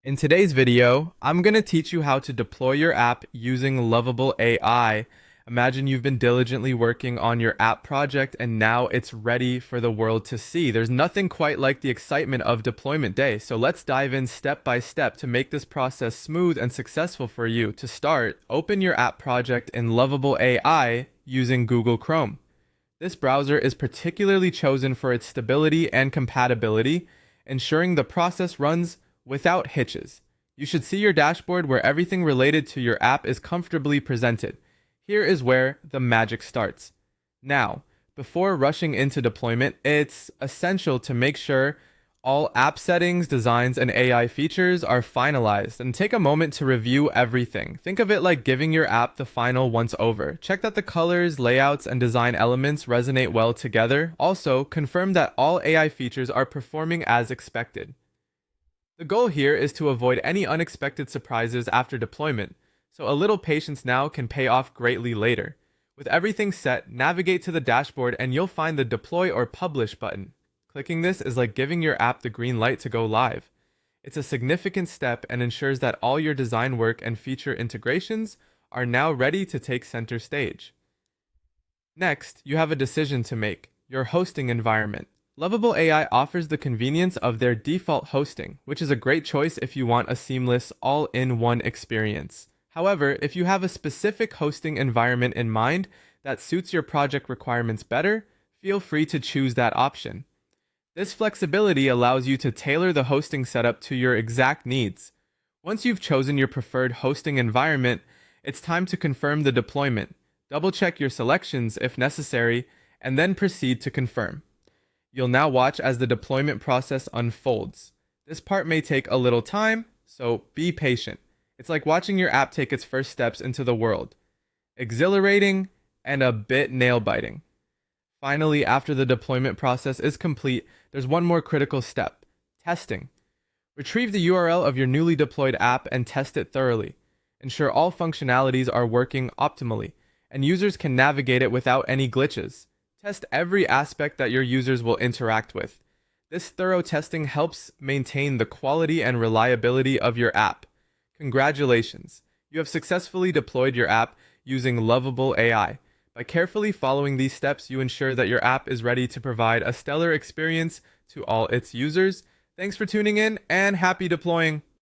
In today's video, I'm going to teach you how to deploy your app using Lovable AI. Imagine you've been diligently working on your app project and now it's ready for the world to see. There's nothing quite like the excitement of deployment day, so let's dive in step by step to make this process smooth and successful for you. To start, open your app project in Lovable AI using Google Chrome. This browser is particularly chosen for its stability and compatibility, ensuring the process runs without hitches. You should see your dashboard where everything related to your app is comfortably presented. Here is where the magic starts. Now, before rushing into deployment, it's essential to make sure all app settings, designs, and AI features are finalized, and take a moment to review everything. Think of it like giving your app the final once over. Check that the colors, layouts, and design elements resonate well together. Also, confirm that all AI features are performing as expected. The goal here is to avoid any unexpected surprises after deployment, so a little patience now can pay off greatly later. With everything set, navigate to the dashboard and you'll find the Deploy or Publish button. Clicking this is like giving your app the green light to go live. It's a significant step and ensures that all your design work and feature integrations are now ready to take center stage. Next, you have a decision to make: your hosting environment. Lovable AI offers the convenience of their default hosting, which is a great choice if you want a seamless, all-in-one experience. However, if you have a specific hosting environment in mind that suits your project requirements better, feel free to choose that option. This flexibility allows you to tailor the hosting setup to your exact needs. Once you've chosen your preferred hosting environment, it's time to confirm the deployment. Double-check your selections if necessary, and then proceed to confirm. You'll now watch as the deployment process unfolds. This part may take a little time, so be patient. It's like watching your app take its first steps into the world. Exhilarating and a bit nail-biting. Finally, after the deployment process is complete, there's one more critical step: testing. Retrieve the URL of your newly deployed app and test it thoroughly. Ensure all functionalities are working optimally, and users can navigate it without any glitches. Test every aspect that your users will interact with. This thorough testing helps maintain the quality and reliability of your app. Congratulations! You have successfully deployed your app using Lovable AI. By carefully following these steps, you ensure that your app is ready to provide a stellar experience to all its users. Thanks for tuning in, and happy deploying!